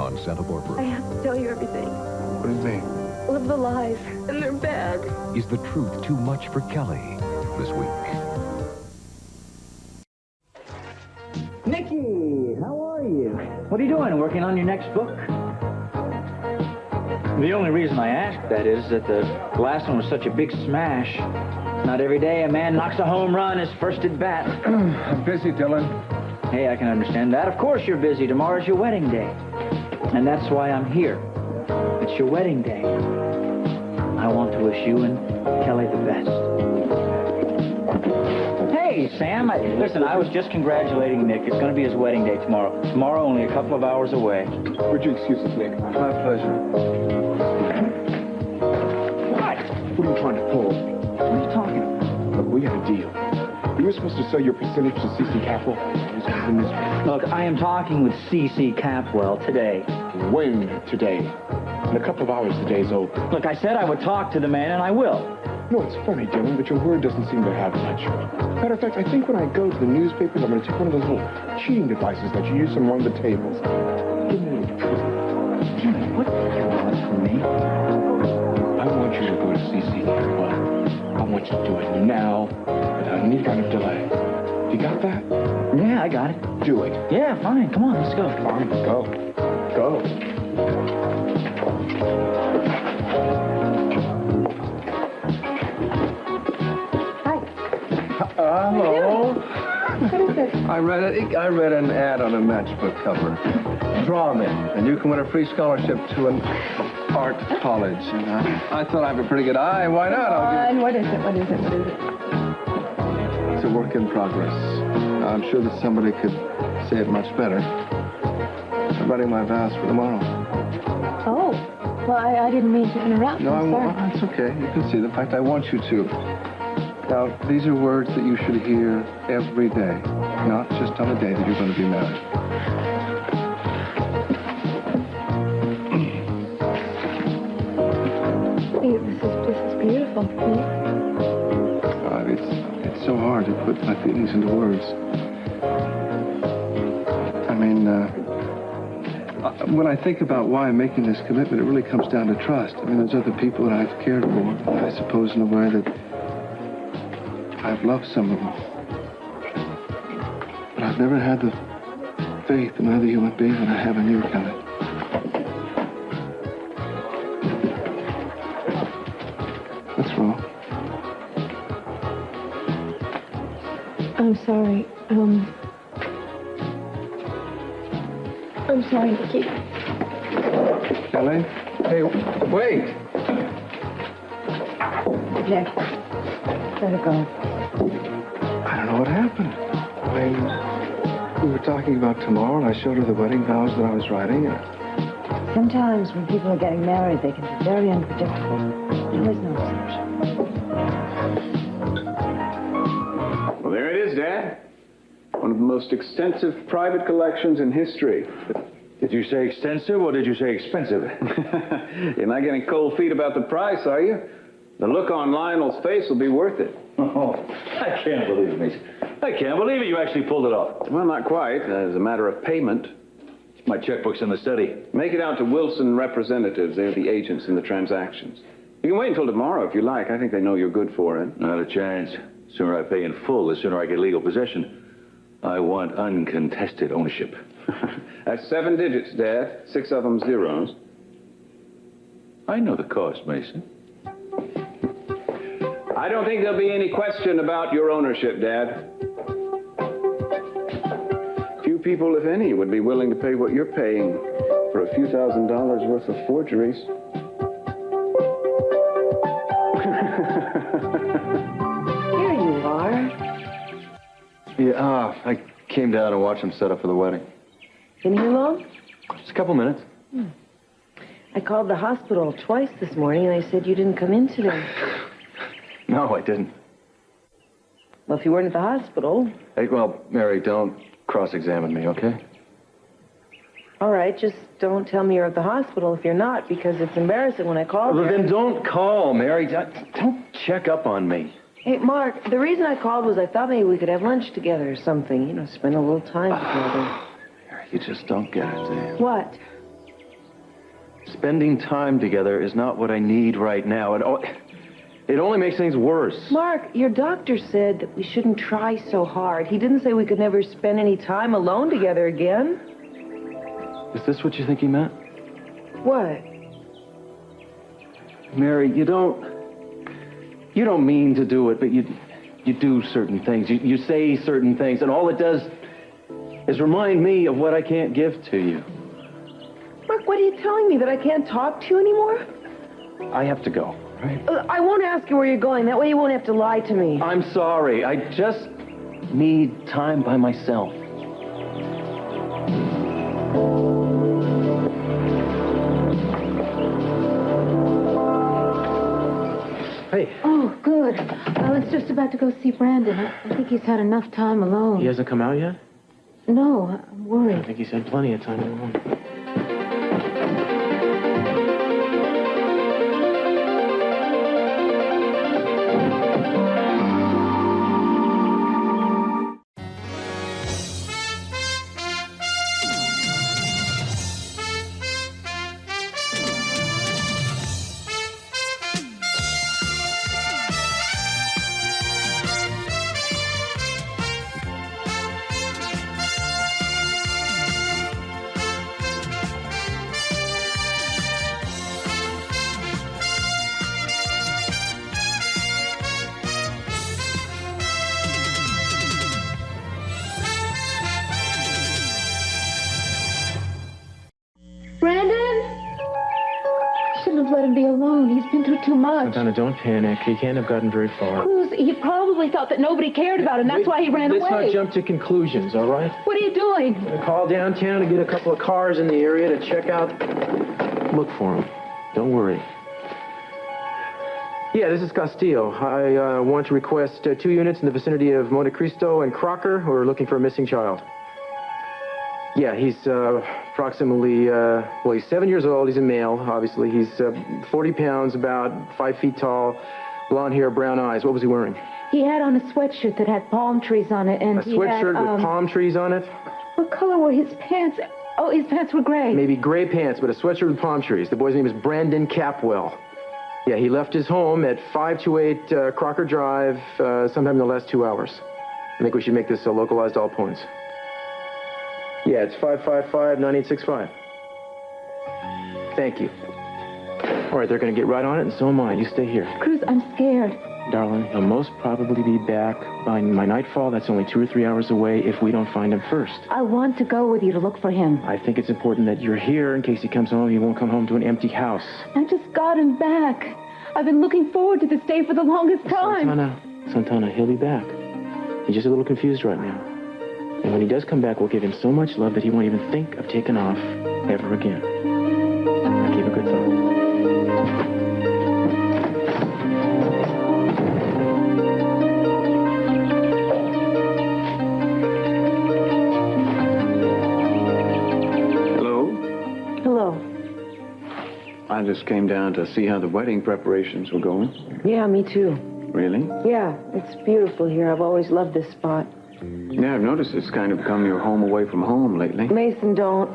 on Santa Barbara. I have to tell you everything. What do you mean? All of the lies, and they're bad. Is the truth too much for Kelly this week? Nikki, how are you? What are you doing? Working on your next book? The only reason I asked that is that the last one was such a big smash. Not every day a man knocks a home run his first at bat. I'm busy, Dylan. Hey, I can understand that. Of course you're busy. Tomorrow's your wedding day. And that's why I'm here. It's your wedding day. I want to wish you and Kelly the best. Hey, Sam, listen, I was just congratulating Nick. It's going to be his wedding day tomorrow. Tomorrow, only a couple of hours away. Would you excuse us, Nick? My pleasure. What? What are you trying to pull? What are you talking about? Look, we had a deal. You were supposed to sell your percentage to C.C. Capwell. Look, I am talking with C.C. Capwell today. When today? In a couple of hours, the day's over. Look, I said I would talk to the man, and I will. No, it's funny, Dylan, but your word doesn't seem to have much. Matter of fact, I think when I go to the newspapers, I'm going to take one of those little cheating devices that you use on one of the tables. Give me a little proof. Jimmy, what do you want from me? I want you to go to C.C. Capwell. I want you to do it now, without any kind of delay. You got that? Yeah, I got it. Do it. Yeah, fine. Come on, let's go. Come on, go. Go. Hello. What is it? I read an ad on a matchbook cover. Draw me, and you can win a free scholarship to an art college. And I thought I have a pretty good eye. Why not? And what is it? What is it? What is it? It's a work in progress. I'm sure that somebody could say it much better. I'm writing my vows for tomorrow. Oh. Well, I didn't mean to interrupt. No, I'm sorry. it's okay. You can see. In fact, I want you to. Now, these are words that you should hear every day, not just on the day that you're going to be married. This is beautiful. God, it's so hard to put my feelings into words. I mean, when I think about why I'm making this commitment, it really comes down to trust. I mean, there's other people that I've cared for, I suppose in a way that I've loved some of them. But I've never had the faith in another human being that I have in you, Kelly. What's wrong? I'm sorry. I'm sorry, Nikki. Kelly? Hey, wait! Nick, let it go. I don't know what happened. I mean, we were talking about tomorrow, and I showed her the wedding vows that I was writing. Sometimes when people are getting married, they can be very unpredictable. There is no exception. Well, there it is, Dad. One of the most extensive private collections in history. Did you say extensive or did you say expensive? You're not getting cold feet about the price, are you? The look on Lionel's face will be worth it. Oh, I can't believe it, Mason. I can't believe it. You actually pulled it off. Well, not quite. As a matter of payment. My checkbook's in the study. Make it out to Wilson Representatives. They're the agents in the transactions. You can wait until tomorrow if you like. I think they know you're good for it. Not a chance. The sooner I pay in full, the sooner I get legal possession. I want uncontested ownership. That's 7 digits, Dad. 6 of them zeros. I know the cost, Mason. I don't think there'll be any question about your ownership, Dad. Few people, if any, would be willing to pay what you're paying for a few $1,000s worth of forgeries. Here you are. Yeah, I came down to watch them set up for the wedding. Been here long? Just a couple minutes. I called the hospital twice this morning, and they said you didn't come in today. No, I didn't. Well, if you weren't at the hospital... Hey, well, Mary, don't cross-examine me, okay? All right, just don't tell me you're at the hospital if you're not, because it's embarrassing when I call Well, you. then don't call, Mary. Don't check up on me. Hey, Mark, the reason I called was I thought maybe we could have lunch together or something. You know, spend a little time together. Mary, you just don't get it, do you? What? Spending time together is not what I need right now. It only makes things worse. Mark, your doctor said that we shouldn't try so hard. He didn't say we could never spend any time alone together again. Is this what you think he meant? What? Mary, you don't mean to do it, but you do certain things. You say certain things, and all it does is remind me of what I can't give to you. Mark, what are you telling me? That I can't talk to you anymore? I have to go, right? I won't ask you where you're going. That way you won't have to lie to me. I'm sorry. I just need time by myself. Hey. Oh, good. I was just about to go see Brandon. I think he's had enough time alone. He hasn't come out yet? No, I'm worried. I think he's had plenty of time alone. Let him be alone. He's been through too much. Santana, don't panic. He can't have gotten very far. Cruz, he probably thought that nobody cared about him. That's why he ran away. Let's not jump to conclusions, all right? What are you doing? I'm gonna call downtown and get a couple of cars in the area to check out. Look for him. Don't worry. Yeah, this is Castillo. I want to request 2 units in the vicinity of Monte Cristo and Crocker who are looking for a missing child. Yeah, he's approximately, he's 7 years old. He's a male, obviously. He's 40 pounds, about 5 feet tall, blonde hair, brown eyes. What was he wearing? He had on a sweatshirt that had palm trees on it, and a sweatshirt with palm trees on it? What color were his pants? Oh, his pants were gray. Maybe gray pants, but a sweatshirt with palm trees. The boy's name is Brandon Capwell. Yeah, he left his home at 528 Crocker Drive sometime in the last 2 hours. I think we should make this localized to all points. Yeah, it's 555-9865. Thank you. All right, they're going to get right on it, and so am I. You stay here. Cruz, I'm scared. Darling, he'll most probably be back by nightfall. That's only 2 or 3 hours away if we don't find him first. I want to go with you to look for him. I think it's important that you're here in case he comes home. He won't come home to an empty house. I just got him back. I've been looking forward to this day for the longest time. Santana, he'll be back. He's just a little confused right now. And when he does come back, we'll give him so much love that he won't even think of taking off ever again. Now keep a good thought. Hello. I just came down to see how the wedding preparations were going. Yeah, me too. Really? Yeah, it's beautiful here. I've always loved this spot. Yeah, I've noticed it's kind of become your home away from home lately. Mason, don't.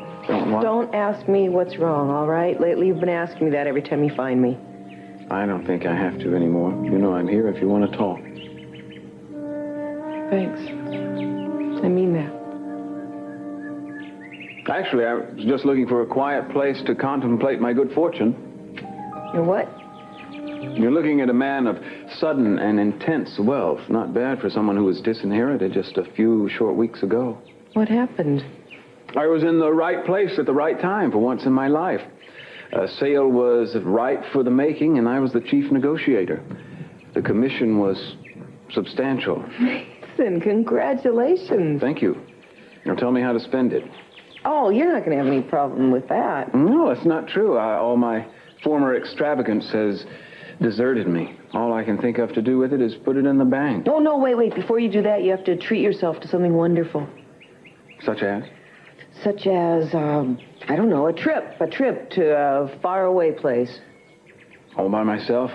What? Don't ask me what's wrong, all right? Lately, you've been asking me that every time you find me. I don't think I have to anymore. You know I'm here if you want to talk. Thanks. I mean that. Actually, I was just looking for a quiet place to contemplate my good fortune. You're what? You're looking at a man of sudden and intense wealth. Not bad for someone who was disinherited just a few short weeks ago. What happened? I was in the right place at the right time for once in my life. A sale was ripe for the making, and I was the chief negotiator. The commission was substantial. Mason, congratulations. Thank you. Now tell me how to spend it. Oh, you're not going to have any problem with that. No, it's not true. All my former extravagance has deserted me. All I can think of to do with it is put it in the bank. Oh, no, wait. Before you do that, you have to treat yourself to something wonderful. Such as? Such as, I don't know, a trip to a faraway place. All by myself?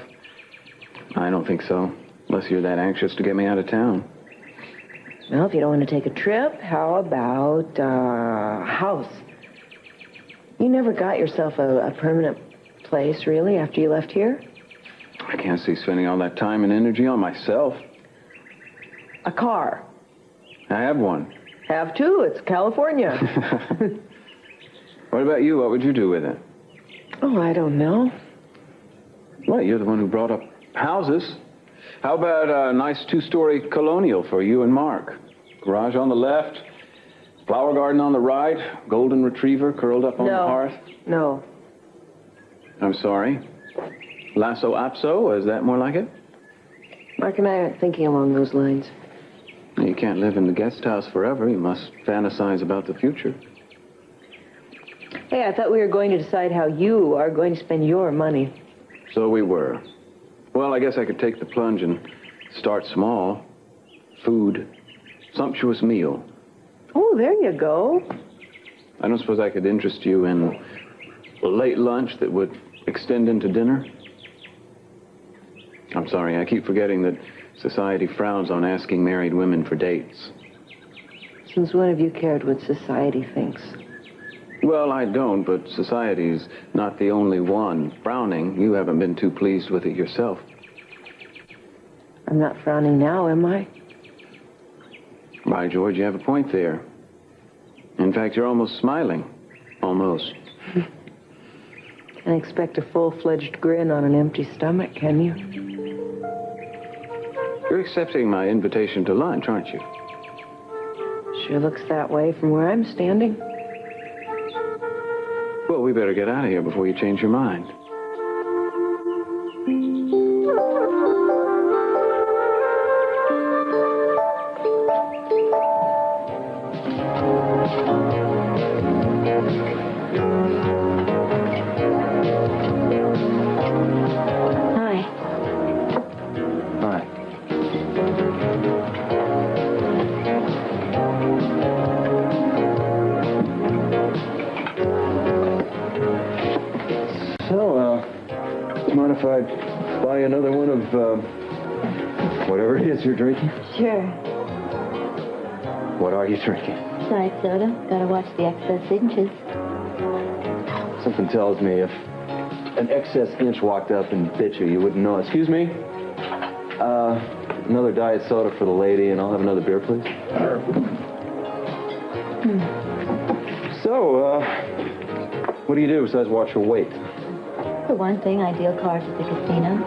I don't think so. Unless you're that anxious to get me out of town. Well, if you don't want to take a trip, how about a house? You never got yourself a permanent place, really, after you left here? I can't see spending all that time and energy on myself. A car. I have one. Have to. It's California. What about you? What would you do with it? Oh, I don't know. Well, you're the one who brought up houses. How about a nice two-story colonial for you and Mark? Garage on the left, flower garden on the right, golden retriever curled up on the hearth. No. I'm sorry. Lasso apso, is that more like it? Mark and I aren't thinking along those lines. You can't live in the guest house forever. You must fantasize about the future. Hey, I thought we were going to decide how you are going to spend your money. So we were. Well, I guess I could take the plunge and start small. Food. Sumptuous meal. Oh, there you go. I don't suppose I could interest you in a late lunch that would extend into dinner? I'm sorry, I keep forgetting that society frowns on asking married women for dates. Since when have you cared what society thinks? Well, I don't, but society's not the only one frowning. You haven't been too pleased with it yourself. I'm not frowning now, am I? By George, you have a point there. In fact, you're almost smiling. Almost. Can't expect a full-fledged grin on an empty stomach, can you? You're accepting my invitation to lunch, aren't you? Sure looks that way from where I'm standing. Well, we better get out of here before you change your mind. Hi. Hi. So, mind if I buy another one of, whatever it is you're drinking? Sure. What are you drinking? Diet soda. Gotta watch the excess inches. Something tells me if an excess inch walked up and bit you, you wouldn't know. Excuse me? Another diet soda for the lady, and I'll have another beer, please. So, what do you do besides watch your weight? For one thing, I deal cards at the casino.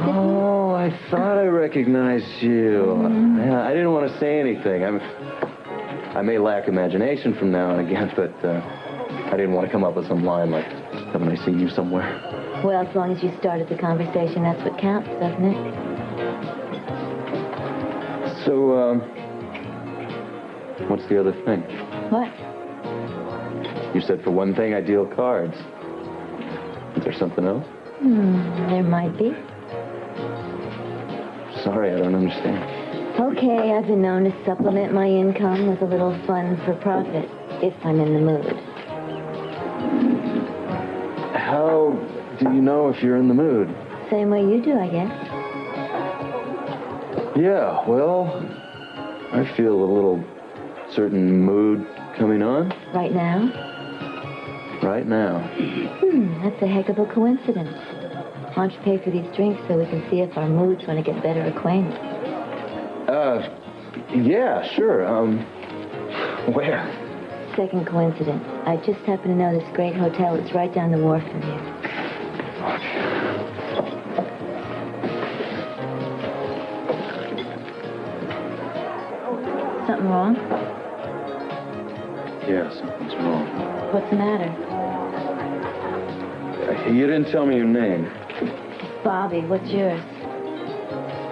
Oh, I thought I recognized you. Yeah, I didn't want to say anything. I may lack imagination from now and again, but I didn't want to come up with some line like, haven't I seen you somewhere? Well, as long as you started the conversation, that's what counts, doesn't it? So, what's the other thing? What? You said for one thing I deal cards. Is there something else? There might be. Sorry, I don't understand. Okay, I've been known to supplement my income with a little fun for profit, if I'm in the mood. How do you know if you're in the mood? Same way you do, I guess. Yeah, well, I feel a little certain mood coming on. Right now? Right now. That's a heck of a coincidence. Why don't you pay for these drinks so we can see if our moods want to get better acquainted? Yeah, sure. Where? Second coincidence. I just happen to know this great hotel. It's right down the wharf from here. Something wrong? Yeah, something's wrong. What's the matter? You didn't tell me your name. Bobby, what's yours?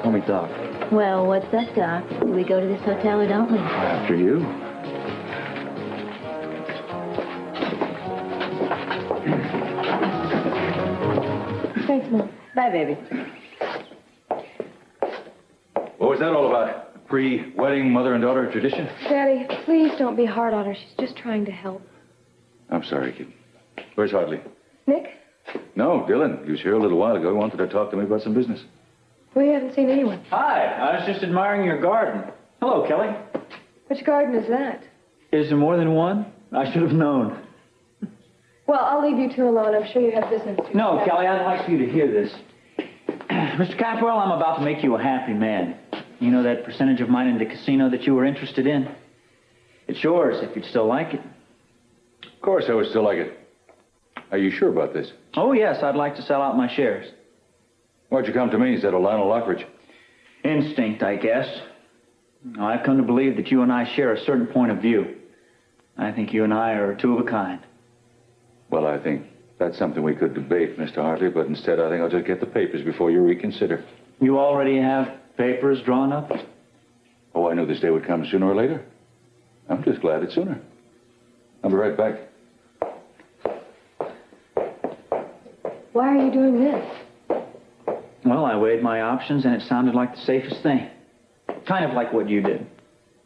Call me Doc. Well, what's up, Doc? Do we go to this hotel or don't we? After you. Thanks, Mom. Bye, baby. What was that all about? Pre-wedding mother and daughter tradition? Daddy, please don't be hard on her. She's just trying to help. I'm sorry, kid. Where's Hartley? Nick, No, Dylan. He was here a little while ago. He wanted to talk to me about some business. we haven't seen anyone. Hi, I was just admiring your garden. Hello, Kelly. Which garden is that? Is there more than one? I should have known. Well, I'll leave you two alone. I'm sure you have business to do. No, Kelly, I'd like for you to hear this. Mr. Capwell, I'm about to make you a happy man. You know that percentage of mine in the casino that you were interested in? It's yours if you'd still like it. Of course I would still like it. Are you sure about this? Oh, yes, I'd like to sell out my shares. Why'd you come to me instead of Lionel Lockridge? Instinct, I guess. Now, I've come to believe that you and I share a certain point of view. I think you and I are two of a kind. Well, I think that's something we could debate, Mr. Hartley, but instead I think I'll just get the papers before you reconsider. You already have papers drawn up? Oh, I knew this day would come sooner or later. I'm just glad it's sooner. I'll be right back. Why are you doing this? Well, I weighed my options, and it sounded like the safest thing. Kind of like what you did.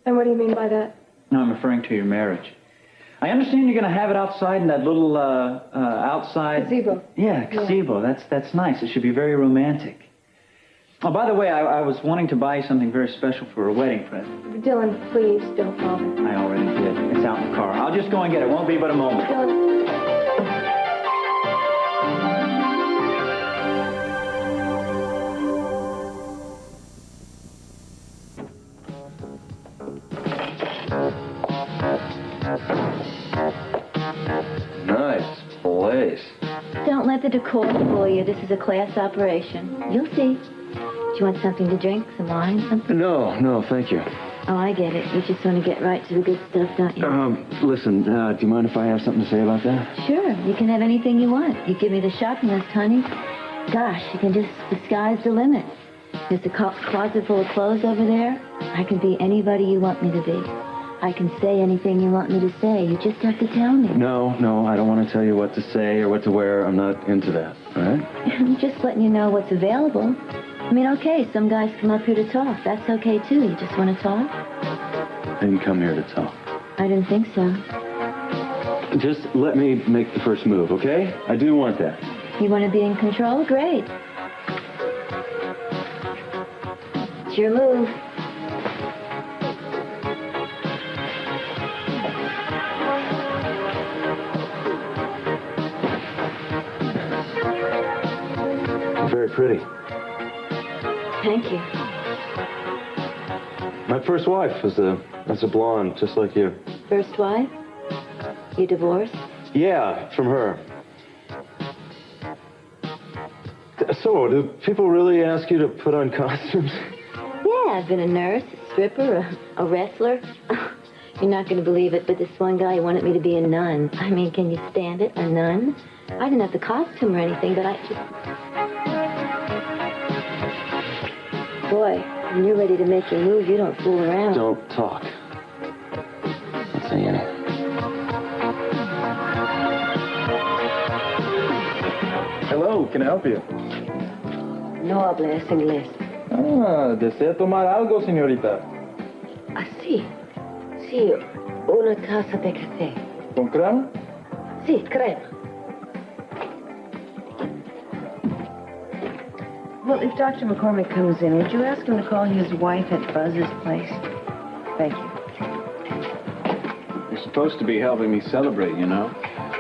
And what do you mean by that? No, I'm referring to your marriage. I understand you're going to have it outside in that little, outside... Gazebo. Yeah, gazebo. Yeah. That's nice. It should be very romantic. Oh, by the way, I was wanting to buy you something very special for a wedding present. Dylan, please don't bother. I already did. It's out in the car. I'll just go and get it. Won't be but a moment. Dylan. Nice place. Don't let the decor fool you. This is a class operation. You'll see. Do you want something to drink? Some wine? Something? No, thank you. Oh, I get it. You just want to get right to the good stuff, don't you? Listen, do you mind if I have something to say about that? Sure. You can have anything you want. You give me the shopping list, honey. Gosh, you can just, the sky's the limit. There's a closet full of clothes over there. I can be anybody you want me to be. I can say anything you want me to say. You just have to tell me. No, I don't want to tell you what to say or what to wear. I'm not into that, all right? I'm just letting you know what's available. I mean, okay, some guys come up here to talk. That's okay, too. You just want to talk? I didn't come here to talk. I didn't think so. Just let me make the first move, okay? I do want that. You want to be in control? Great. It's your move. Very pretty. Thank you. My first wife was a blonde, just like you. First wife? You divorced? Yeah, from her. So, do people really ask you to put on costumes? Yeah, I've been a nurse, a stripper, a wrestler. You're not going to believe it, but this one guy wanted me to be a nun. I mean, can you stand it, a nun? I didn't have the costume or anything, but I just... Boy, when you're ready to make your move, you don't fool around. Don't talk. Don't say anything. Hello, can I help you? No hables inglés. Ah, ¿desea tomar algo, señorita? Ah, sí. Sí, una taza de café. ¿Con crema? Sí, crema. Well, if Dr. McCormick comes in, would you ask him to call his wife at Buzz's place? Thank you. You're supposed to be helping me celebrate, you know.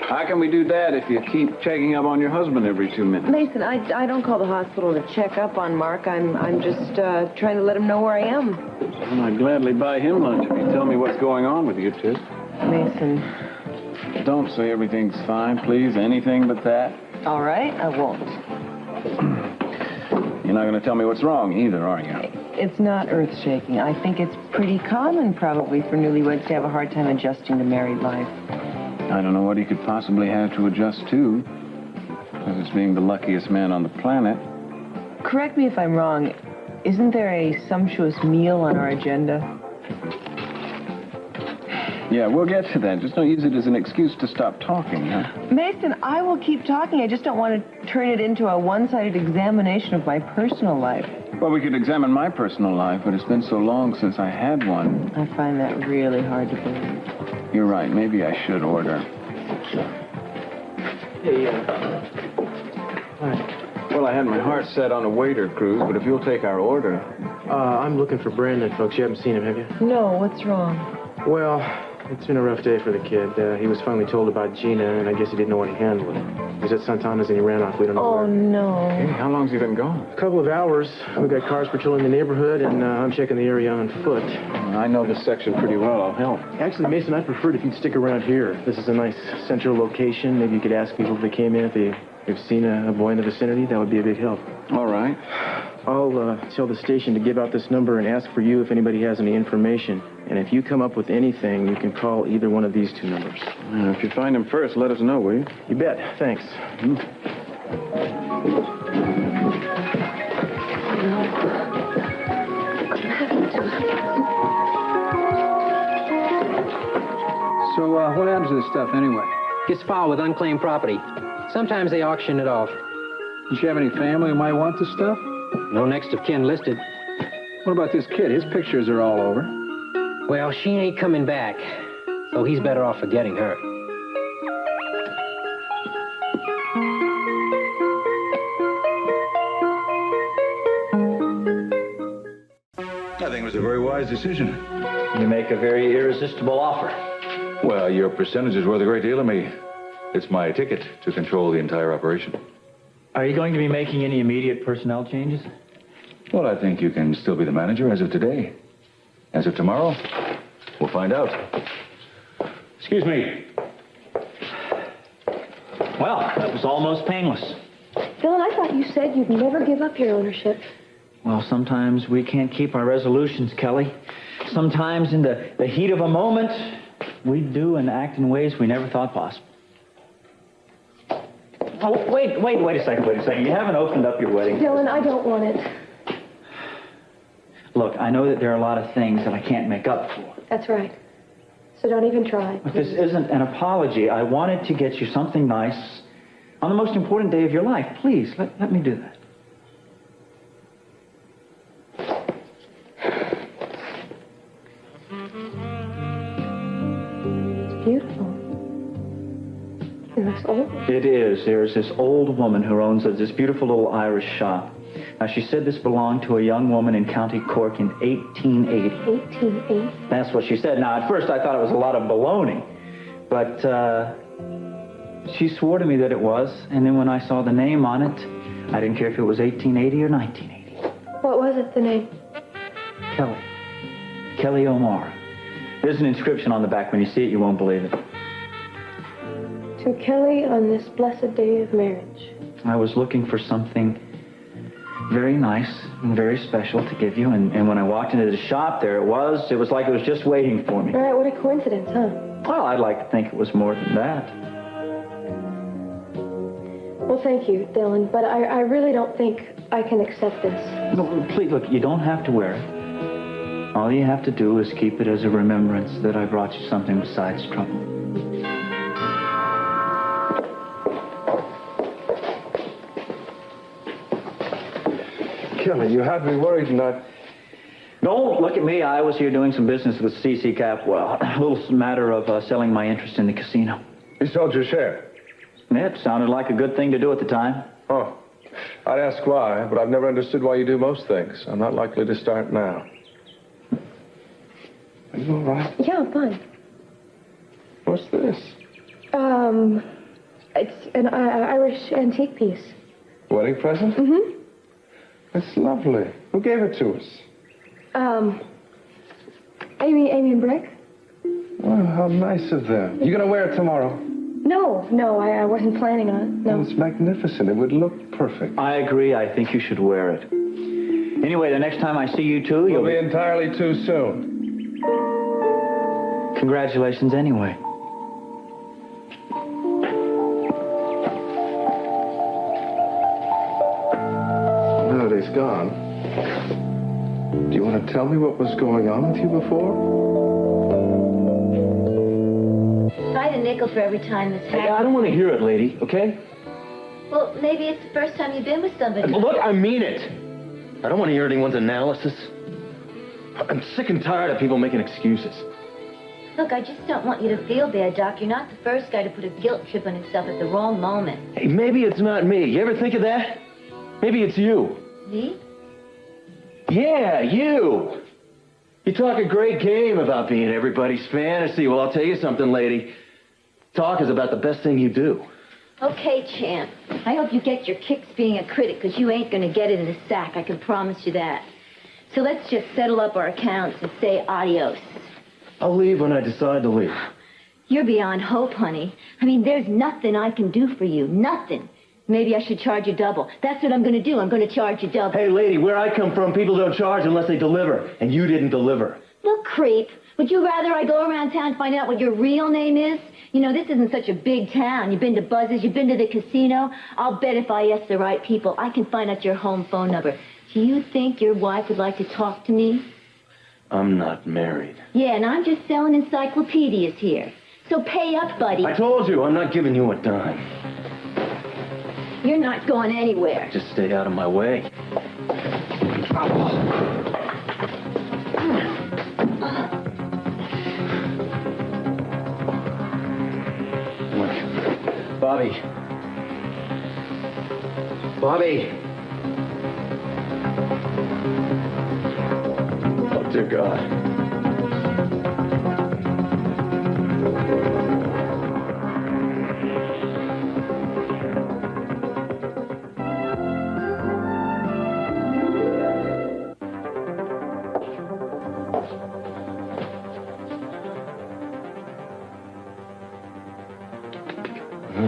How can we do that if you keep checking up on your husband every 2 minutes? Mason, I don't call the hospital to check up on Mark. I'm just trying to let him know where I am. Well, I'd gladly buy him lunch if you tell me what's going on with you two. Mason. Don't say everything's fine, please. Anything but that. All right, I won't. You're not going to tell me what's wrong either, are you? It's not earth-shaking. I think it's pretty common, probably, for newlyweds to have a hard time adjusting to married life. I don't know what he could possibly have to adjust to. As being the luckiest man on the planet. Correct me if I'm wrong. Isn't there a sumptuous meal on our agenda? Yeah, we'll get to that. Just don't use it as an excuse to stop talking, huh? Mason, I will keep talking. I just don't want to turn it into a one-sided examination of my personal life. Well, we could examine my personal life, but it's been so long since I had one. I find that really hard to believe. You're right. Maybe I should order. Hey, Hi. Well, I had my heart set on a waiter, Cruz, but if you'll take our order... I'm looking for Brandon, folks. You haven't seen him, have you? No, what's wrong? Well, It's been a rough day for the kid. He was finally told about Gina, and I guess he didn't know how to handle it. He was at Santana's and he ran off. We don't know where. no. Hey, how long's he been gone? A couple of hours. We've got cars patrolling the neighborhood, and I'm checking the area on foot. I know this section pretty well. I'll help. Actually, Mason, I'd prefer if you'd stick around here. This is a nice central location. Maybe you could ask people if they came in, if they've seen a boy in the vicinity. That would be a big help. All right. I'll tell the station to give out this number and ask for you if anybody has any information. And if you come up with anything, you can call either one of these two numbers. If you find him first, let us know, will you? You bet. Thanks. So, what happens to this stuff anyway? Gets filed with unclaimed property. Sometimes they auction it off. Does she have any family who might want this stuff? No next of kin listed. What about this kid? His pictures are all over. Well, she ain't coming back, so he's better off forgetting her. I think it was a very wise decision. You make a very irresistible offer. Well, your percentage is worth a great deal to me. It's my ticket to control the entire operation. Are you going to be making any immediate personnel changes? Well, I think you can still be the manager as of today. As of tomorrow, we'll find out. Excuse me. Well, that was almost painless. Dylan, I thought you said you'd never give up your ownership. Well, sometimes we can't keep our resolutions, Kelly. Sometimes in the heat of a moment, we do and act in ways we never thought possible. Oh, wait a second. You haven't opened up your wedding. Dylan, I don't want it. Look, I know that there are a lot of things that I can't make up for. That's right. So don't even try. But this isn't an apology. I wanted to get you something nice on the most important day of your life. Please, let me do that. It's beautiful. It looks old. It is. There's this old woman who owns this beautiful little Irish shop. Now, she said this belonged to a young woman in County Cork in 1880. 1880? That's what she said. Now, at first, I thought it was a lot of baloney. But she swore to me that it was. And then when I saw the name on it, I didn't care if it was 1880 or 1980. What was it, the name? Kelly. Kelly O'Mara. There's an inscription on the back. When you see it, you won't believe it. To Kelly on this blessed day of marriage. I was looking for something very nice and very special to give you. And when I walked into the shop, there it was. It was like it was just waiting for me. All right, what a coincidence, huh? Well, I'd like to think it was more than that. Well, thank you, Dylan, but I really don't think I can accept this. No, please, look, you don't have to wear it. All you have to do is keep it as a remembrance that I brought you something besides trouble. Kelly, you had me worried not... Don't look at me. I was here doing some business with C.C. Capwell. A little matter of selling my interest in the casino. You sold your share? Yeah, it sounded like a good thing to do at the time. Oh, I'd ask why, but I've never understood why you do most things. I'm not likely to start now. Are you all right? Yeah, I'm fine. What's this? It's an Irish antique piece. Wedding present? Mm-hmm. It's lovely. Who gave it to us? Amy and Brick? Well, how nice of them. You gonna wear it tomorrow? No, I wasn't planning on it. No. Well, it's magnificent. It would look perfect. I agree. I think you should wear it. Anyway, the next time I see you two, you'll It'll be entirely too soon. Congratulations anyway. Now that he's gone, do you want to tell me what was going on with you before? I had a nickel for every time this happened. I don't want to hear it, lady, okay? Well, maybe it's the first time you've been with somebody. Look, I mean it. I don't want to hear anyone's analysis. I'm sick and tired of people making excuses. Look, I just don't want you to feel bad, Doc. You're not the first guy to put a guilt trip on himself at the wrong moment. Hey, maybe it's not me. You ever think of that? Maybe it's you. Me? Yeah, you. You talk a great game about being everybody's fantasy. Well, I'll tell you something, lady. Talk is about the best thing you do. Okay, champ. I hope you get your kicks being a critic, because you ain't gonna get it in a sack, I can promise you that. So let's just settle up our accounts and say adios. I'll leave when I decide to leave. You're beyond hope, honey. I mean, there's nothing I can do for you. Nothing. Maybe I should charge you double. That's what I'm gonna do. I'm gonna charge you double. Hey, lady, where I come from, people don't charge unless they deliver. And you didn't deliver. Look, creep. Would you rather I go around town and find out what your real name is? You know, this isn't such a big town. You've been to Buzz's, you've been to the casino. I'll bet if I ask the right people, I can find out your home phone number. Do you think your wife would like to talk to me? I'm not married. Yeah, and I'm just selling encyclopedias here. So pay up, buddy. I told you, I'm not giving you a dime. You're not going anywhere. Just stay out of my way. Bobby. Bobby. Oh, dear God.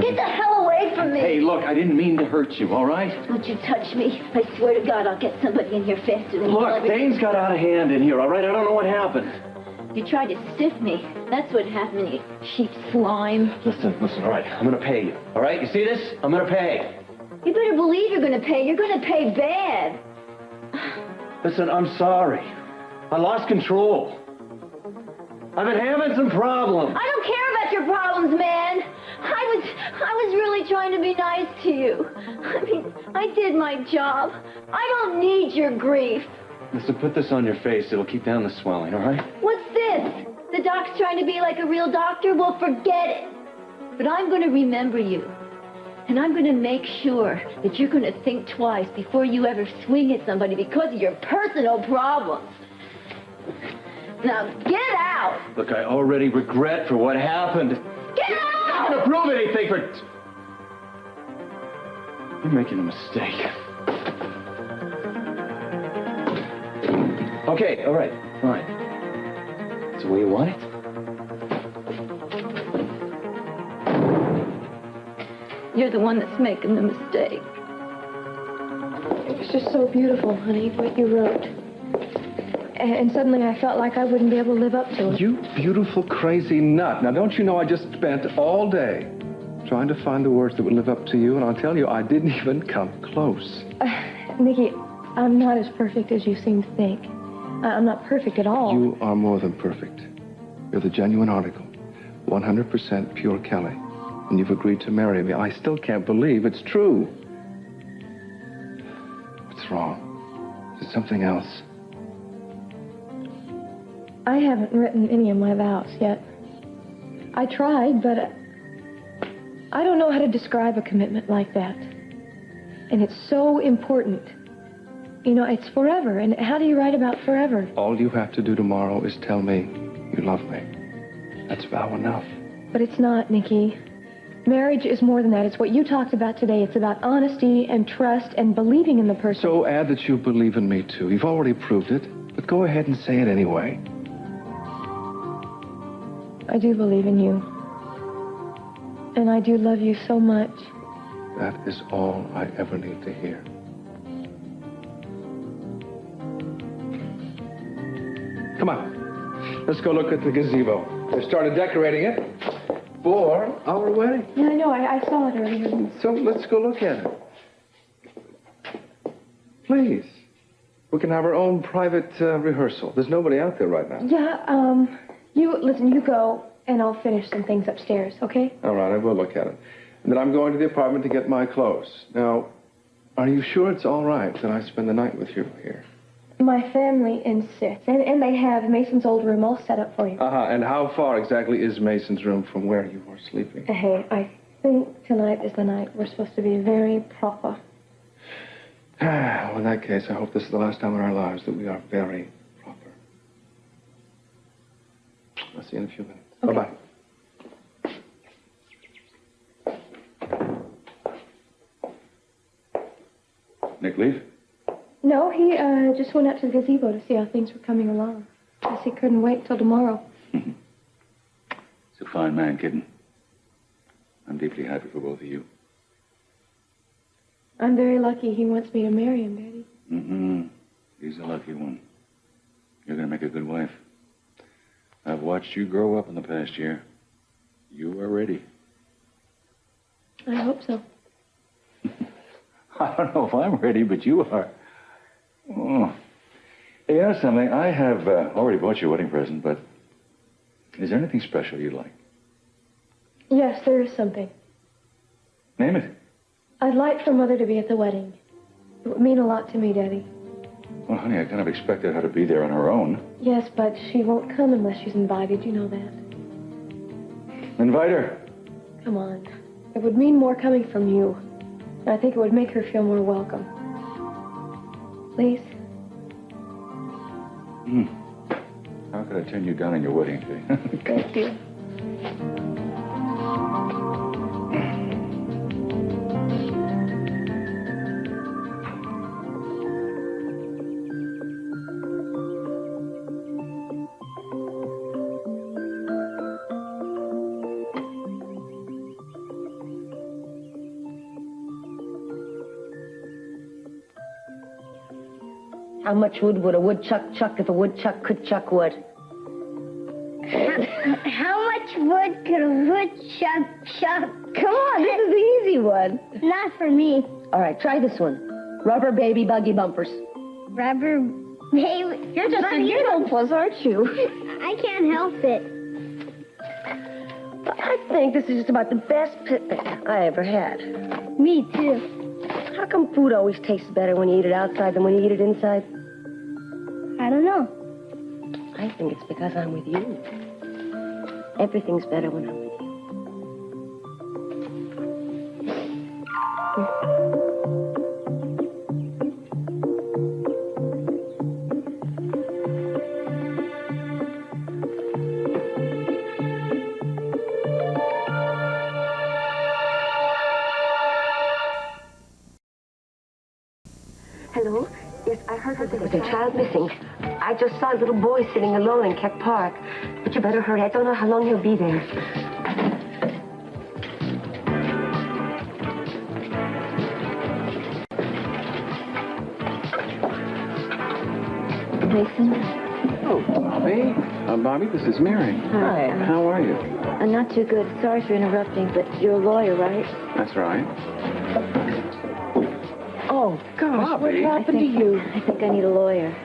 Get the hell away from me! Hey, look, I didn't mean to hurt you, all right? Don't you touch me. I swear to God, I'll get somebody in here faster than Look, you. things got out of hand in here, all right? I don't know what happened. You tried to stiff me. That's what happened, you cheap slime. Listen, all right, I'm gonna pay you, all right? You see this? I'm gonna pay. You better believe you're gonna pay. You're gonna pay bad. Listen, I'm sorry. I lost control. I've been having some problems. I don't care about your problems, man. I was really trying to be nice to you. I mean, I did my job. I don't need your grief. Listen, put this on your face. It'll keep down the swelling, all right? What's this? The doc's trying to be like a real doctor? Well, forget it. But I'm going to remember you. And I'm going to make sure that you're going to think twice before you ever swing at somebody because of your personal problems. Now, get out! Look, I already regret for what happened. Get out! I'm not going to prove anything for... You're making a mistake. Okay, all right, fine. It's the way you want it? You're the one that's making the mistake. It was just so beautiful, honey, what you wrote. And suddenly I felt like I wouldn't be able to live up to it. You beautiful, crazy nut. Now, don't you know I just spent all day trying to find the words that would live up to you, and I'll tell you, I didn't even come close. Nikki, I'm not as perfect as you seem to think. I'm not perfect at all. You are more than perfect. You're the genuine article. 100% pure Kelly. And you've agreed to marry me. I still can't believe it's true. What's wrong? Is it something else? I haven't written any of my vows yet. I tried, but I don't know how to describe a commitment like that. And it's so important. You know, it's forever. And how do you write about forever? All you have to do tomorrow is tell me you love me. That's vow enough. But it's not, Nikki. Marriage is more than that. It's what you talked about today. It's about honesty and trust and believing in the person. So add that you believe in me, too. You've already proved it. But go ahead and say it anyway. I do believe in you. And I do love you so much. That is all I ever need to hear. Come on. Let's go look at the gazebo. They started decorating it for our wedding. Yeah, I know. I saw it earlier. So let's go look at it. Please. We can have our own private rehearsal. There's nobody out there right now. Yeah, you go, and I'll finish some things upstairs, okay? All right, I will look at it. And then I'm going to the apartment to get my clothes. Now, are you sure it's all right that I spend the night with you here? My family insists, and they have Mason's old room all set up for you. And how far exactly is Mason's room from where you are sleeping? Hey, I think tonight is the night we're supposed to be very proper. Well, in that case, I hope this is the last time in our lives that we are very proper. I'll see you in a few minutes. Okay. Bye-bye. Nick leave? No, he just went out to the gazebo to see how things were coming along. Guess he couldn't wait till tomorrow. He's a fine man, kitten. I'm deeply happy for both of you. I'm very lucky he wants me to marry him, Daddy. Mm-hmm. He's a lucky one. You're going to make a good wife. I've watched you grow up in the past year. You are ready. I hope so. I don't know if I'm ready, but you are. Oh. Hey, you know something? I have already bought you a wedding present, but is there anything special you'd like? Yes, there is something. Name it. I'd like for Mother to be at the wedding. It would mean a lot to me, Daddy. Well, honey, I kind of expected her to be there on her own. Yes, but she won't come unless she's invited. You know that. Invite her. Come on. It would mean more coming from you. And I think it would make her feel more welcome. Please? How could I turn you down on your wedding day? Thank you. How much wood would a woodchuck chuck if a woodchuck could chuck wood? How much wood could a woodchuck chuck? Come on, this is the easy one. Not for me. All right, try this one. Rubber baby buggy bumpers. Rubber baby. You're just a yiddle, aren't you? I can't help it. I think this is just about the best picnic I ever had. Me too. How come food always tastes better when you eat it outside than when you eat it inside? I don't know. I think it's because I'm with you. Everything's better when I'm with you. Hello? Yes, I heard that there was a child missing. I just saw a little boy sitting alone in Keck Park. But you better hurry. I don't know how long he'll be there. Mason? Oh, Bobby. Bobby, this is Mary. Hi. How are you? I'm not too good. Sorry for interrupting, but you're a lawyer, right? That's right. Oh, gosh, Bobby. what happened to you? I think I need a lawyer.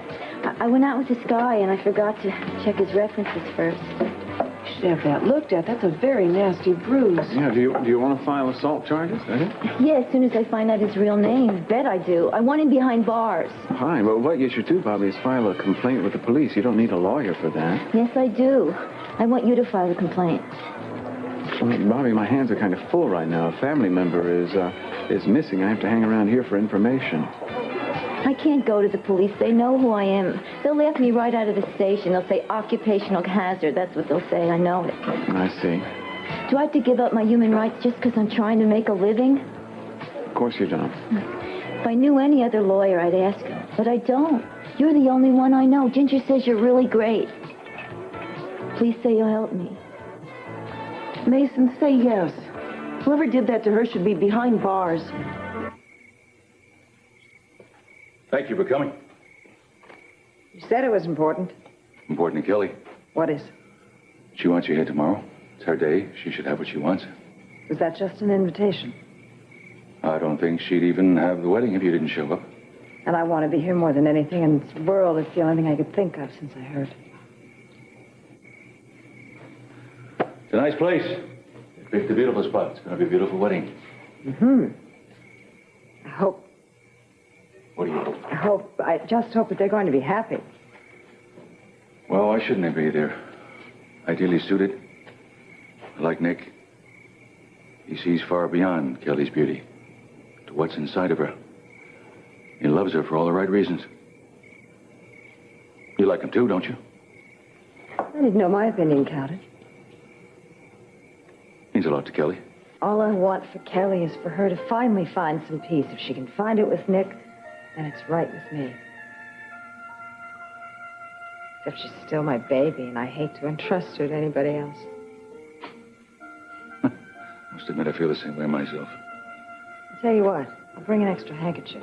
I went out with this guy, and I forgot to check his references first. You should have that looked at. That's a very nasty bruise. Yeah, do you want to file assault charges? Yeah, as soon as I find out his real name. Bet I do. I want him behind bars. Fine. Well, what you should do, Bobby, is file a complaint with the police. You don't need a lawyer for that. Yes, I do. I want you to file a complaint. Well, Bobby, my hands are kind of full right now. A family member is missing. I have to hang around here for information. I can't go to the police. They know who I am. They'll laugh me right out of the station. They'll say occupational hazard. That's what they'll say. I know it. I see. Do I have to give up my human rights just because I'm trying to make a living? Of course you don't. If I knew any other lawyer, I'd ask him. But I don't. You're the only one I know. Ginger says you're really great. Please say you'll help me. Mason, say yes. Whoever did that to her should be behind bars. Thank you for coming. You said it was important. Important to Kelly. What is? She wants you here tomorrow. It's her day. She should have what she wants. Was that just an invitation? I don't think she'd even have the wedding if you didn't show up. And I want to be here more than anything in this world. It's the only thing I could think of since I heard. It's a nice place. They picked a beautiful spot. It's going to be a beautiful wedding. Mm-hmm. I hope. What do you hope? I just hope that they're going to be happy. Well, why shouldn't they be? They're ideally suited. Like Nick, he sees far beyond Kelly's beauty to what's inside of her. He loves her for all the right reasons. You like him too, don't you? I didn't know my opinion counted. Means a lot to Kelly. All I want for Kelly is for her to finally find some peace. If she can find it with Nick, then it's right with me. Except she's still my baby, and I hate to entrust her to anybody else. Must admit I feel the same way myself. I'll tell you what, I'll bring an extra handkerchief.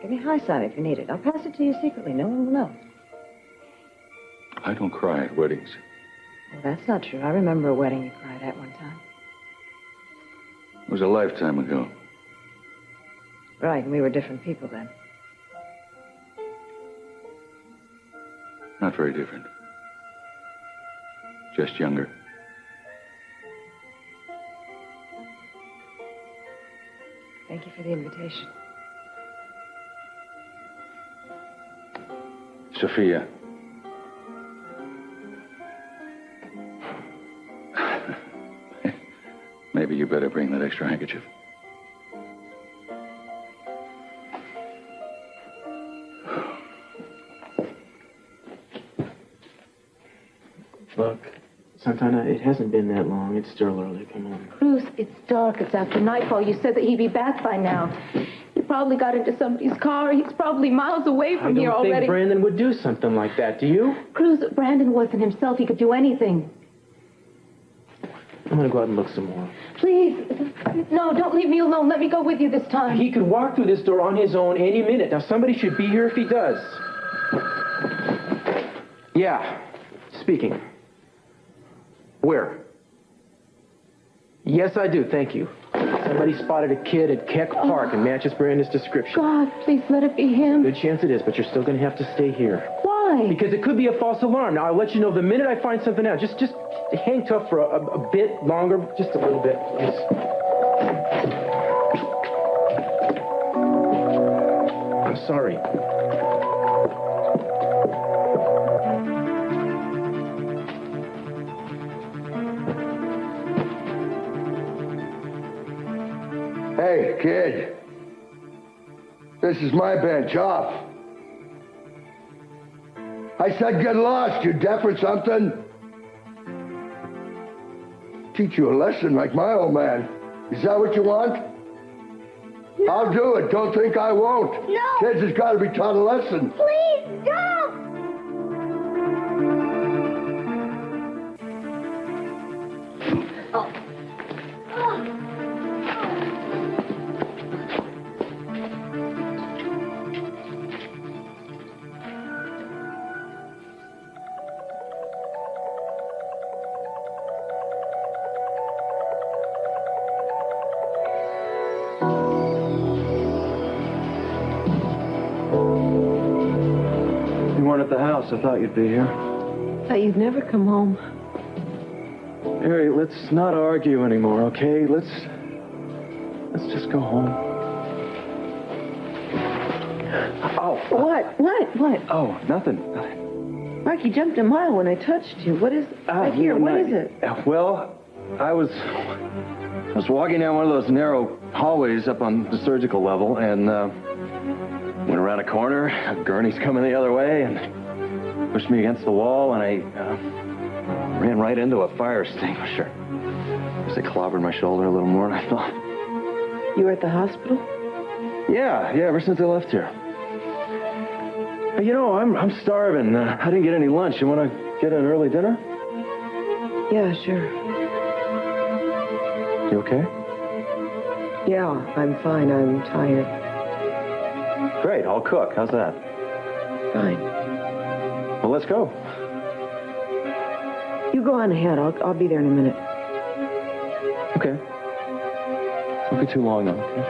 Give me high sign if you need it. I'll pass it to you secretly. No one will know. I don't cry at weddings. Well, that's not true. I remember a wedding you cried at one time. It was a lifetime ago. Right, and we were different people then. Not very different. Just younger. Thank you for the invitation. Sophia. Maybe you better bring that extra handkerchief. Look, Santana, it hasn't been that long. It's still early. Come on. Cruz, it's dark. It's after nightfall. You said that he'd be back by now. He probably got into somebody's car. He's probably miles away from here I don't already. think Brandon would do something like that. Do you? Cruz, Brandon wasn't himself. He could do anything. I'm gonna go out and look some more. Please. No, don't leave me alone. Let me go with you this time. He could walk through this door on his own any minute. Now, somebody should be here if he does. Yeah. Speaking. Where? Yes, I do. Thank you. Somebody spotted a kid at Keck Park and matches Brandon's description. God, please let it be him. Good chance it is, but you're still going to have to stay here. Why? Because it could be a false alarm. Now, I'll let you know the minute I find something out. Just hang tough for a bit longer. Just a little bit, please. I'm sorry. Hey, kid. This is my bench. Off. I said get lost. You deaf or something? Teach you a lesson like my old man. Is that what you want? No. I'll do it. Don't think I won't. No. Kids has got to be taught a lesson. Please, don't! You weren't at the house. I thought you'd be here. Thought you'd never come home. Harry, let's not argue anymore, okay? Let's just go home. Oh. What? Oh, nothing. Mark, you jumped a mile when I touched you. What is... right here, what is it? Well, I was walking down one of those narrow hallways up on the surgical level, and went around a corner. A gurney's coming the other way, and pushed me against the wall, and I ran right into a fire extinguisher. I guess it clobbered my shoulder a little more than I thought. You were at the hospital? Yeah, ever since I left here. Hey, you know, I'm starving. I didn't get any lunch. You want to get an early dinner? Yeah, sure. You okay? Yeah, I'm fine. I'm tired. Great, I'll cook. How's that? Fine. Well, let's go. You go on ahead. I'll be there in a minute. Okay. Don't be too long, though, okay?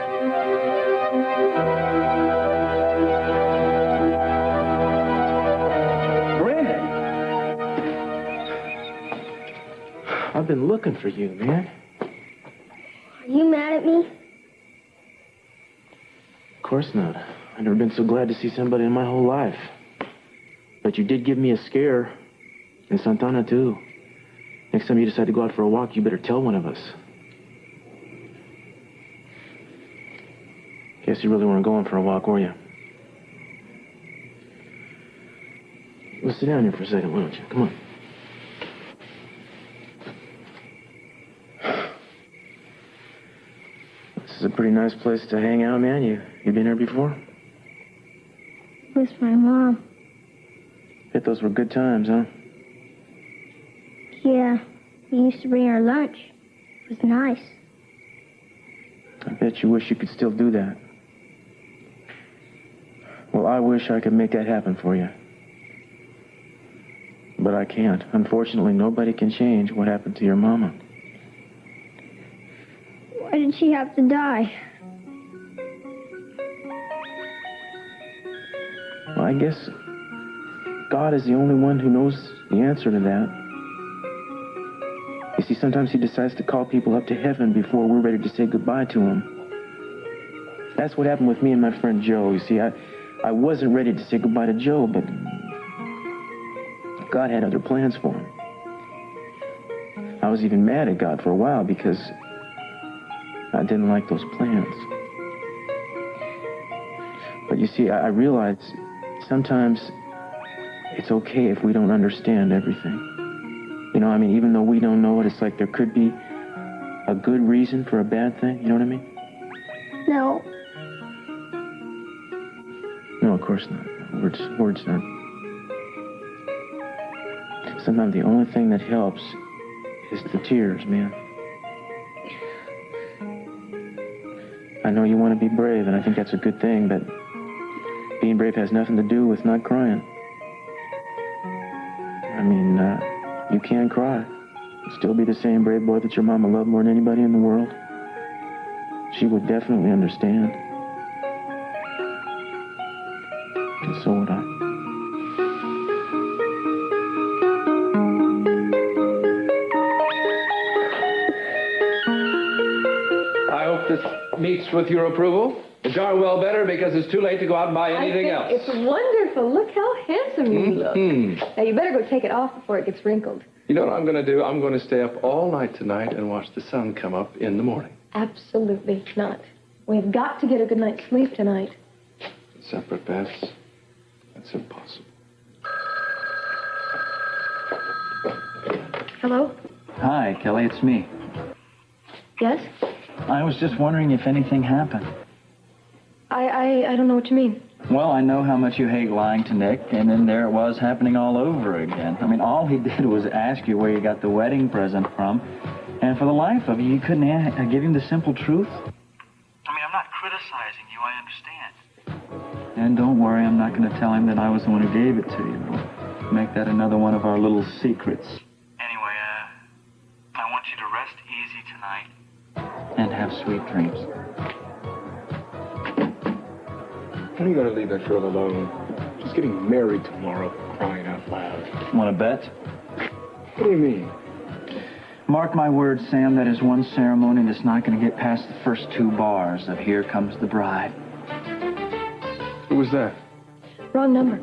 I've been looking for you, man. Are you mad at me? Of course not. I've never been so glad to see somebody in my whole life. But you did give me a scare. And Santana, too. Next time you decide to go out for a walk, you better tell one of us. Guess you really weren't going for a walk, were you? Well, sit down here for a second, why don't you? Come on. is a pretty nice place to hang out, man. You been here before? With my mom. Bet those were good times, huh? Yeah, we used to bring her lunch. It was nice. I bet you wish you could still do that. Well, I wish I could make that happen for you. But I can't. Unfortunately, nobody can change what happened to your mama. Why did she have to die? Well, I guess God is the only one who knows the answer to that. You see, sometimes he decides to call people up to heaven before we're ready to say goodbye to him. That's what happened with me and my friend Joe. You see, I wasn't ready to say goodbye to Joe, but God had other plans for him. I was even mad at God for a while because I didn't like those plans. But you see, I realized sometimes it's okay if we don't understand everything. You know, I mean, even though we don't know it, it's like there could be a good reason for a bad thing. You know what I mean? No. No, of course not. Words aren't. Sometimes the only thing that helps is the tears, man. I know you want to be brave, and I think that's a good thing, but being brave has nothing to do with not crying. I mean, you can cry. You'll still be the same brave boy that your mama loved more than anybody in the world. She would definitely understand. And so would I. I hope this meets with your approval. It's darn well better because it's too late to go out and buy anything else. It's wonderful. Look how handsome you look. Now, you better go take it off before it gets wrinkled. You know what I'm going to do? I'm going to stay up all night tonight and watch the sun come up in the morning. Absolutely not. We've got to get a good night's sleep tonight. Separate beds? That's impossible. Hello? Hi, Kelly, it's me. Yes? I was just wondering if anything happened. I don't know what you mean. Well, I know how much you hate lying to Nick, and then there it was happening all over again. I mean, all he did was ask you where you got the wedding present from, and for the life of you couldn't give him the simple truth? I mean, I'm not criticizing you, I understand. And don't worry, I'm not going to tell him that I was the one who gave it to you. We'll make that another one of our little secrets. Anyway, I want you to rest easy tonight and have sweet dreams. When are you going to leave that girl alone? She's getting married tomorrow, crying out loud. Want to bet? What do you mean? Mark my words, Sam, that is one ceremony that's not going to get past the first 2 bars of Here Comes the Bride. Who was that? Wrong number.